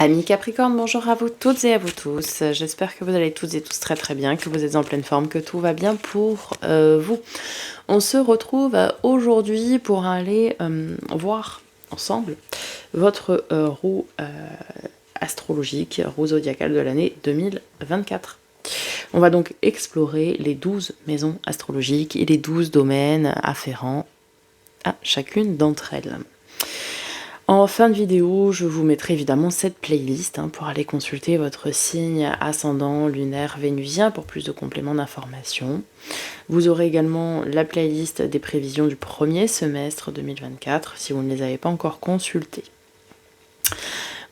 Amis Capricorne, bonjour à vous toutes et à vous tous. J'espère que vous allez toutes et tous très très bien, que vous êtes en pleine forme, que tout va bien pour vous. On se retrouve aujourd'hui pour aller voir ensemble votre roue astrologique, roue zodiacale de l'année 2024. On va donc explorer les 12 maisons astrologiques et les 12 domaines afférents à chacune d'entre elles. En fin de vidéo, je vous mettrai évidemment cette playlist pour aller consulter votre signe ascendant, lunaire, vénusien pour plus de compléments d'informations. Vous aurez également la playlist des prévisions du premier semestre 2024 si vous ne les avez pas encore consultées.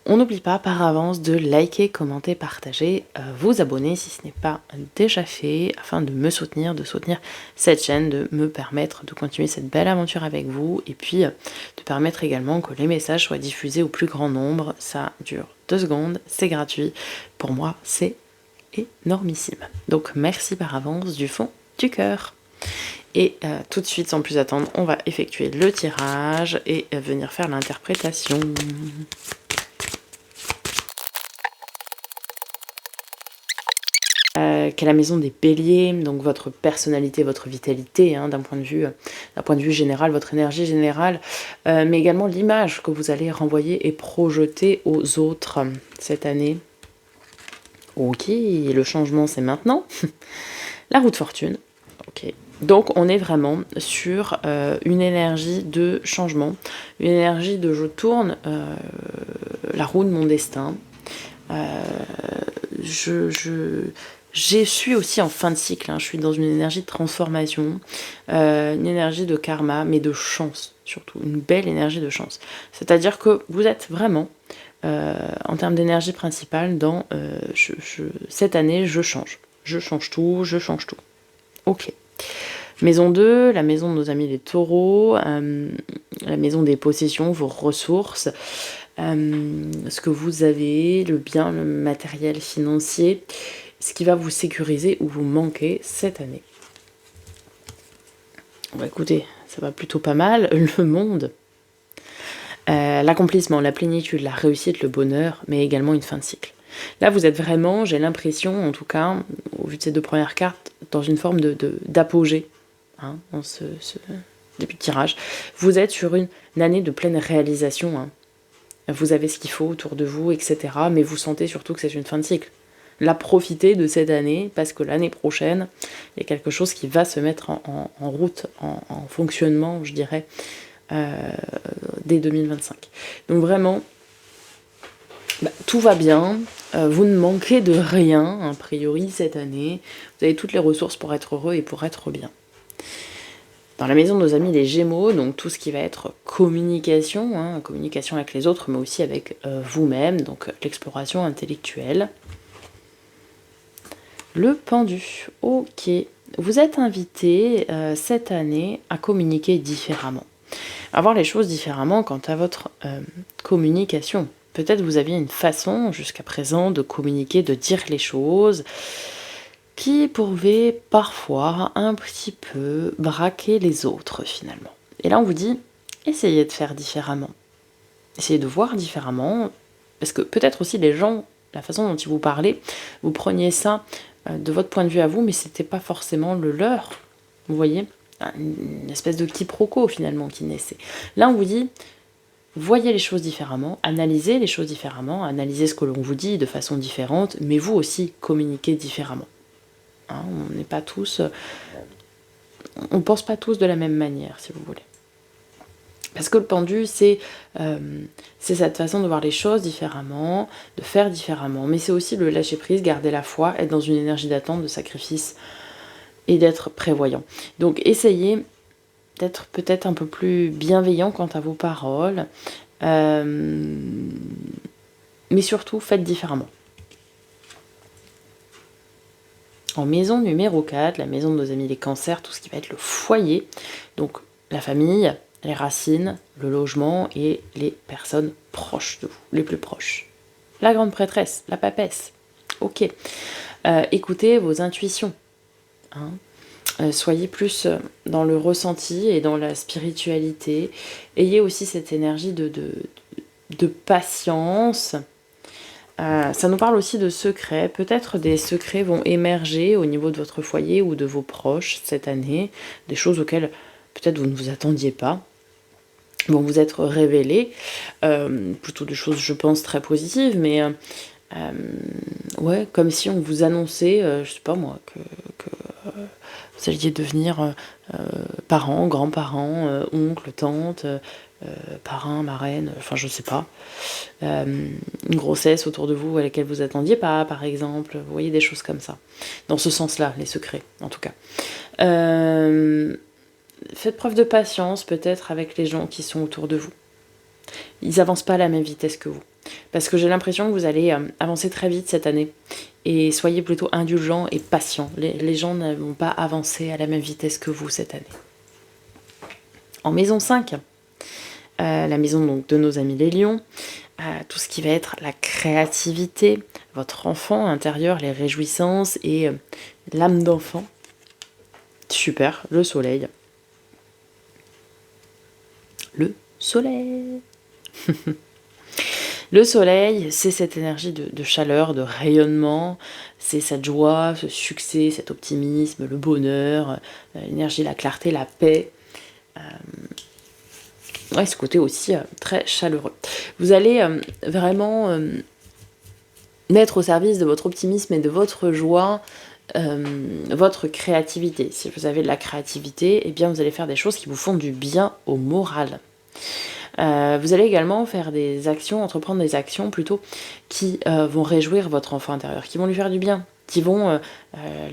On n'oublie pas par avance de liker, commenter, partager, vous abonner si ce n'est pas déjà fait, afin de me soutenir, de soutenir cette chaîne, de me permettre de continuer cette belle aventure avec vous, et puis de permettre également que les messages soient diffusés au plus grand nombre. Ça dure 2 secondes, c'est gratuit. Pour moi, c'est énormissime. Donc merci par avance du fond du cœur. Et tout de suite, sans plus attendre, on va effectuer le tirage et venir faire l'interprétation. Qu'est la maison des béliers, donc votre personnalité, votre vitalité, d'un point de vue général, votre énergie générale, mais également l'image que vous allez renvoyer et projeter aux autres cette année. Ok, le changement c'est maintenant. La roue de fortune. Ok. Donc on est vraiment sur une énergie de changement, une énergie de je tourne la roue de mon destin. Je suis aussi en fin de cycle, je suis dans une énergie de transformation, une énergie de karma, mais de chance surtout, une belle énergie de chance. C'est-à-dire que vous êtes vraiment, en termes d'énergie principale, dans cette année, je change tout, je change tout. Ok. Maison 2, la maison de nos amis les taureaux, la maison des possessions, vos ressources, ce que vous avez, le bien, le matériel financier, ce qui va vous sécuriser ou vous manquer cette année. Bon, écoutez, ça va plutôt pas mal. Le monde, l'accomplissement, la plénitude, la réussite, le bonheur, mais également une fin de cycle. Là, vous êtes vraiment, j'ai l'impression, en tout cas, au vu de ces 2 premières cartes, dans une forme d'apogée, dans ce début de tirage. Vous êtes sur une année de pleine réalisation. Vous avez ce qu'il faut autour de vous, etc. Mais vous sentez surtout que c'est une fin de cycle. Là, profitez de cette année, parce que l'année prochaine, il y a quelque chose qui va se mettre en route, en fonctionnement, je dirais, dès 2025. Donc vraiment, tout va bien, vous ne manquez de rien, a priori, cette année. Vous avez toutes les ressources pour être heureux et pour être bien. Dans la maison de nos amis les Gémeaux, donc tout ce qui va être communication, communication avec les autres, mais aussi avec vous-même, donc l'exploration intellectuelle. Le pendu, ok. Vous êtes invité cette année à communiquer différemment, à voir les choses différemment quant à votre communication. Peut-être vous aviez une façon jusqu'à présent de communiquer, de dire les choses, qui pouvait parfois un petit peu braquer les autres finalement. Et là on vous dit, essayez de faire différemment. Essayez de voir différemment, parce que peut-être aussi les gens, la façon dont ils vous parlaient, vous preniez ça de votre point de vue à vous, mais c'était pas forcément le leur. Vous voyez, une espèce de quiproquo finalement qui naissait. Là on vous dit, voyez les choses différemment, analysez les choses différemment, analysez ce que l'on vous dit de façon différente, mais vous aussi communiquez différemment. On n'est pas tous... on pense pas tous de la même manière, si vous voulez. Parce que le pendu, c'est cette façon de voir les choses différemment, de faire différemment. Mais c'est aussi le lâcher-prise, garder la foi, être dans une énergie d'attente, de sacrifice et d'être prévoyant. Donc essayez d'être peut-être un peu plus bienveillant quant à vos paroles. Mais surtout, faites différemment. En maison numéro 4, la maison de nos amis les cancers, tout ce qui va être le foyer, donc la famille, les racines, le logement et les personnes proches de vous, les plus proches. La grande prêtresse, la papesse, ok. Écoutez vos intuitions, soyez plus dans le ressenti et dans la spiritualité, ayez aussi cette énergie de patience, Ça nous parle aussi de secrets. Peut-être des secrets vont émerger au niveau de votre foyer ou de vos proches cette année. Des choses auxquelles peut-être vous ne vous attendiez pas vont vous être révélées. Plutôt des choses, je pense, très positives. Mais ouais, comme si on vous annonçait, je sais pas moi, que vous alliez devenir parents, grands-parents, oncles, tantes, parrain, marraine, enfin je sais pas. Une grossesse autour de vous à laquelle vous attendiez pas, par exemple. Vous voyez des choses comme ça. Dans ce sens-là, les secrets, en tout cas. Faites preuve de patience, peut-être, avec les gens qui sont autour de vous. Ils avancent pas à la même vitesse que vous. Parce que j'ai l'impression que vous allez avancer très vite cette année. Et soyez plutôt indulgents et patients. Les gens ne vont pas avancer à la même vitesse que vous cette année. En maison 5, la maison donc, de nos amis les lions, tout ce qui va être la créativité, votre enfant intérieur, les réjouissances et l'âme d'enfant. Super, le soleil. Le soleil. Le soleil, c'est cette énergie de chaleur, de rayonnement, c'est cette joie, ce succès, cet optimisme, le bonheur, l'énergie, la clarté, la paix. Ouais, ce côté aussi très chaleureux. Vous allez vraiment mettre au service de votre optimisme et de votre joie votre créativité. Si vous avez de la créativité, eh bien vous allez faire des choses qui vous font du bien au moral. Vous allez également faire des actions, entreprendre des actions plutôt qui vont réjouir votre enfant intérieur, qui vont lui faire du bien, qui vont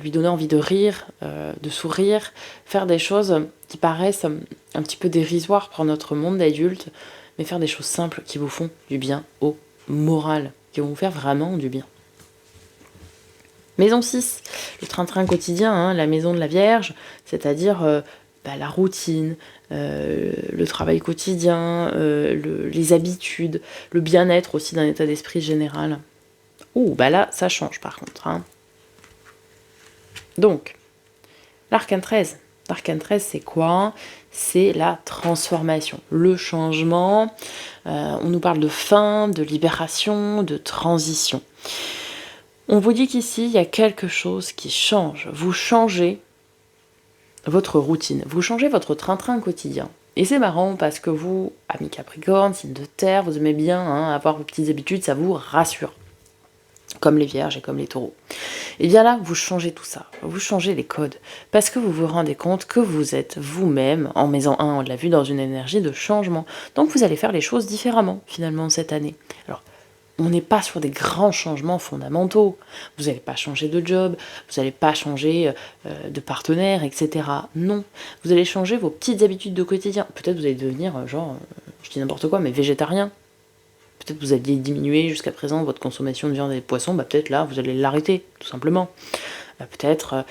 lui donner envie de rire, de sourire, faire des choses qui paraissent un petit peu dérisoires pour notre monde d'adulte, mais faire des choses simples qui vous font du bien au moral, qui vont vous faire vraiment du bien. Maison 6, le train-train quotidien, hein, la maison de la Vierge, c'est-à-dire la routine, le travail quotidien, les habitudes, le bien-être aussi d'un état d'esprit général. Ouh, là, ça change par contre. Hein. Donc, l'arcane 13. L'arcane 13, c'est quoi ? C'est la transformation, le changement. On nous parle de fin, de libération, de transition. On vous dit qu'ici, il y a quelque chose qui change. Vous changez votre routine, vous changez votre train-train quotidien. Et c'est marrant parce que vous, amis Capricorne, signe de terre, vous aimez bien avoir vos petites habitudes, ça vous rassure. Comme les Vierges et comme les Taureaux. Et bien là, vous changez tout ça, vous changez les codes, parce que vous vous rendez compte que vous êtes vous-même, en maison 1, on l'a vu, dans une énergie de changement. Donc vous allez faire les choses différemment, finalement, cette année. Alors, on n'est pas sur des grands changements fondamentaux. Vous n'allez pas changer de job, vous n'allez pas changer de partenaire, etc. Non, vous allez changer vos petites habitudes de quotidien. Peut-être vous allez devenir, je dis n'importe quoi, mais végétarien. Peut-être vous alliez diminuer jusqu'à présent votre consommation de viande et de poisson, peut-être là, vous allez l'arrêter, tout simplement. Peut-être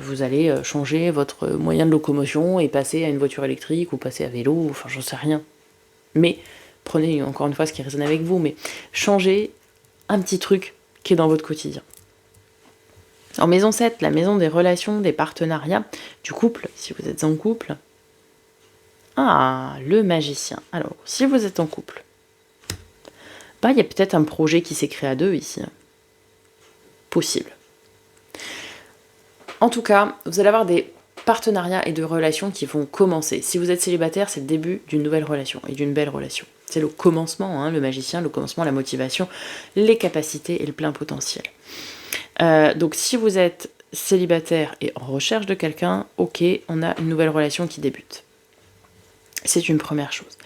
vous allez changer votre moyen de locomotion et passer à une voiture électrique ou passer à vélo, enfin j'en sais rien. Mais prenez encore une fois ce qui résonne avec vous, mais changez un petit truc qui est dans votre quotidien. En maison 7, la maison des relations, des partenariats, du couple, si vous êtes en couple. Ah, le magicien. Alors, si vous êtes en couple, il y a peut-être un projet qui s'est créé à deux ici. Possible. En tout cas, vous allez avoir des partenariats et de relations qui vont commencer. Si vous êtes célibataire, c'est le début d'une nouvelle relation et d'une belle relation. C'est le commencement, le magicien, le commencement, la motivation, les capacités et le plein potentiel. Donc si vous êtes célibataire et en recherche de quelqu'un, ok, on a une nouvelle relation qui débute. C'est une première chose.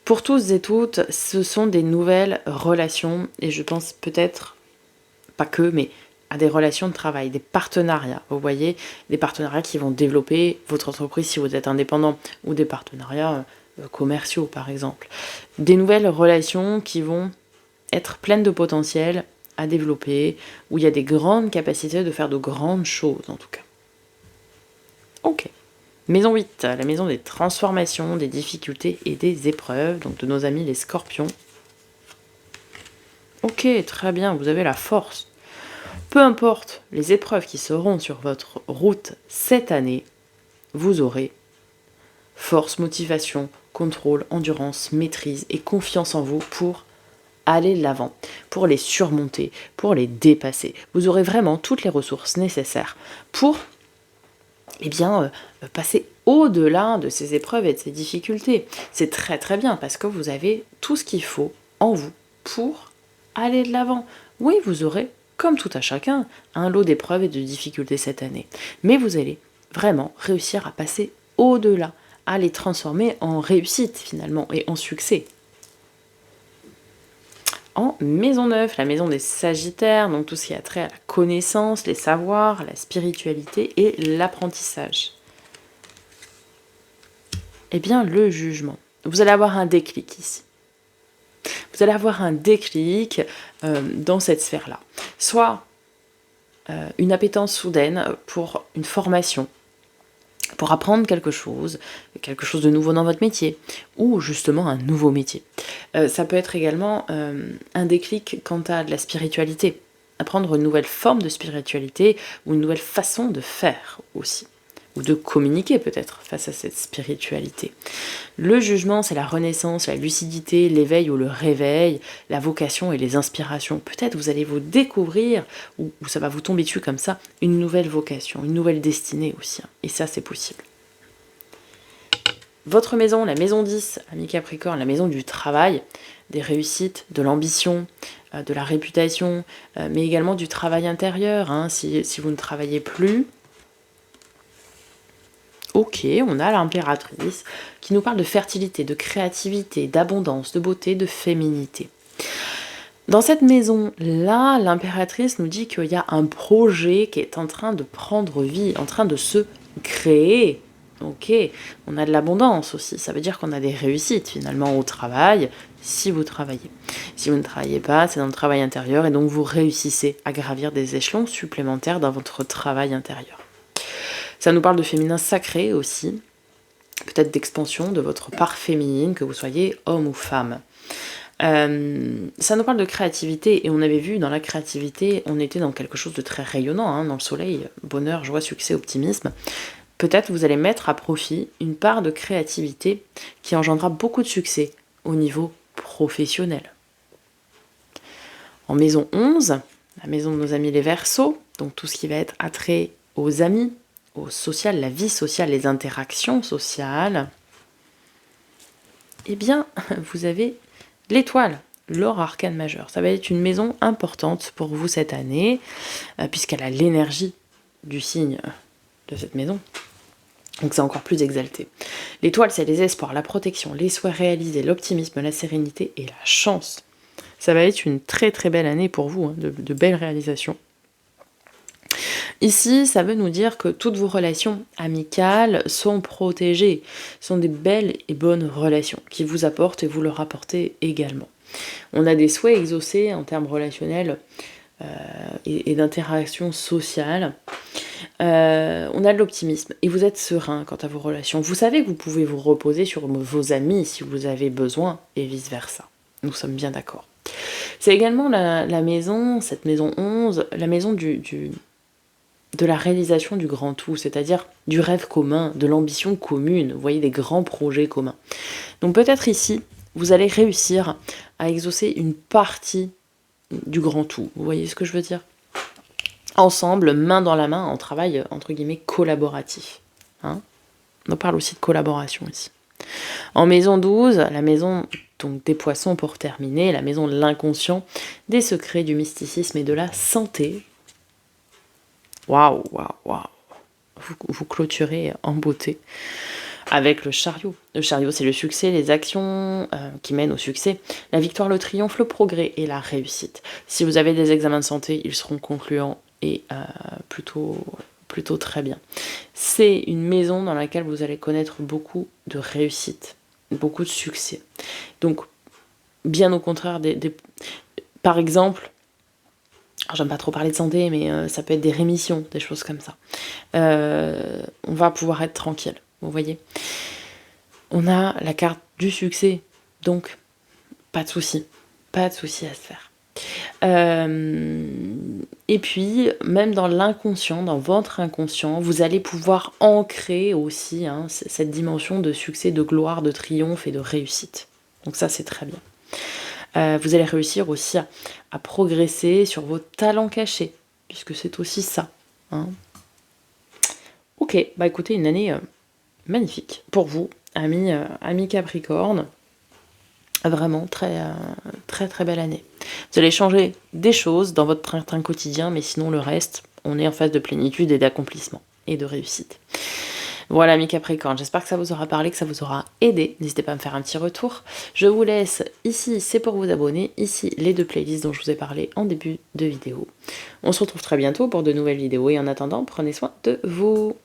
Pour tous et toutes, ce sont des nouvelles relations, et je pense peut-être, pas que, mais à des relations de travail, des partenariats, vous voyez, des partenariats qui vont développer votre entreprise si vous êtes indépendant, ou des partenariats commerciaux par exemple. Des nouvelles relations qui vont être pleines de potentiel à développer, où il y a des grandes capacités de faire de grandes choses en tout cas. Ok. Maison 8, la maison des transformations, des difficultés et des épreuves, donc de nos amis les scorpions. Ok, très bien, vous avez la force. Peu importe les épreuves qui seront sur votre route cette année, vous aurez force, motivation, contrôle, endurance, maîtrise et confiance en vous pour aller de l'avant. pour les surmonter, pour les dépasser. Vous aurez vraiment toutes les ressources nécessaires pour passer au-delà de ces épreuves et de ces difficultés. C'est très très bien parce que vous avez tout ce qu'il faut en vous pour aller de l'avant. Oui, vous aurez, comme tout à chacun, un lot d'épreuves et de difficultés cette année. Mais vous allez vraiment réussir à passer au-delà, à les transformer en réussite finalement et en succès. En maison 9, la maison des Sagittaires, donc tout ce qui a trait à la connaissance, les savoirs, la spiritualité et l'apprentissage. Eh bien, le jugement. Vous allez avoir un déclic ici. Vous allez avoir un déclic dans cette sphère-là. Soit une appétence soudaine pour une formation, pour apprendre quelque chose de nouveau dans votre métier, ou justement un nouveau métier. Ça peut être également un déclic quant à de la spiritualité, apprendre une nouvelle forme de spiritualité, ou une nouvelle façon de faire aussi, ou de communiquer peut-être face à cette spiritualité. Le jugement, c'est la renaissance, la lucidité, l'éveil ou le réveil, la vocation et les inspirations. Peut-être vous allez vous découvrir, ou ça va vous tomber dessus comme ça, une nouvelle vocation, une nouvelle destinée aussi. Et ça, c'est possible. Votre maison, la maison 10, ami Capricorne, la maison du travail, des réussites, de l'ambition, de la réputation, mais également du travail intérieur. Si vous ne travaillez plus, ok, on a l'impératrice qui nous parle de fertilité, de créativité, d'abondance, de beauté, de féminité. Dans cette maison-là, l'impératrice nous dit qu'il y a un projet qui est en train de prendre vie, en train de se créer. Ok, on a de l'abondance aussi, ça veut dire qu'on a des réussites finalement au travail, si vous travaillez. Si vous ne travaillez pas, c'est dans le travail intérieur et donc vous réussissez à gravir des échelons supplémentaires dans votre travail intérieur. Ça nous parle de féminin sacré aussi, peut-être d'expansion de votre part féminine, que vous soyez homme ou femme. Ça nous parle de créativité, et on avait vu dans la créativité, on était dans quelque chose de très rayonnant, dans le soleil, bonheur, joie, succès, optimisme. Peut-être vous allez mettre à profit une part de créativité qui engendrera beaucoup de succès au niveau professionnel. En maison 11, la maison de nos amis les Verseaux, donc tout ce qui va être attrait aux amis, au social, la vie sociale, les interactions sociales, eh bien, vous avez l'étoile, l'or arcane majeur. Ça va être une maison importante pour vous cette année, puisqu'elle a l'énergie du signe de cette maison. Donc c'est encore plus exalté. L'étoile, c'est les espoirs, la protection, les souhaits réalisés, l'optimisme, la sérénité et la chance. Ça va être une très très belle année pour vous, de belles réalisations. Ici, ça veut nous dire que toutes vos relations amicales sont protégées, sont des belles et bonnes relations qui vous apportent et vous leur apportez également. On a des souhaits exaucés en termes relationnels et d'interaction sociale. On a de l'optimisme et vous êtes serein quant à vos relations. Vous savez que vous pouvez vous reposer sur vos amis si vous avez besoin et vice-versa. Nous sommes bien d'accord. C'est également la maison, cette maison 11, la maison de la réalisation du grand tout, c'est-à-dire du rêve commun, de l'ambition commune, vous voyez, des grands projets communs. Donc peut-être ici, vous allez réussir à exaucer une partie du grand tout, vous voyez ce que je veux dire ? Ensemble, main dans la main, en travail, entre guillemets, collaboratif. On parle aussi de collaboration ici. En maison 12, la maison donc des poissons pour terminer, la maison de l'inconscient, des secrets, du mysticisme et de la santé. Waouh, waouh, waouh. Vous clôturez en beauté avec le chariot. Le chariot, c'est le succès, les actions qui mènent au succès, la victoire, le triomphe, le progrès et la réussite. Si vous avez des examens de santé, ils seront concluants et plutôt très bien. C'est une maison dans laquelle vous allez connaître beaucoup de réussite, beaucoup de succès. Donc, bien au contraire, par exemple, alors j'aime pas trop parler de santé, mais ça peut être des rémissions, des choses comme ça. On va pouvoir être tranquille, vous voyez. On a la carte du succès, donc pas de souci à se faire. Et puis, même dans l'inconscient, dans votre inconscient, vous allez pouvoir ancrer aussi cette dimension de succès, de gloire, de triomphe et de réussite. Donc ça, c'est très bien. Vous allez réussir aussi à progresser sur vos talents cachés, puisque c'est aussi ça. Hein. Ok, bah écoutez, une année magnifique pour vous, amis Capricorne. Vraiment très belle année. Vous allez changer des choses dans votre train quotidien, mais sinon le reste, on est en phase de plénitude et d'accomplissement et de réussite. Voilà mes Capricornes, j'espère que ça vous aura parlé, que ça vous aura aidé. N'hésitez pas à me faire un petit retour. Je vous laisse ici, c'est pour vous abonner. Ici, les 2 playlists dont je vous ai parlé en début de vidéo. On se retrouve très bientôt pour de nouvelles vidéos et en attendant, prenez soin de vous.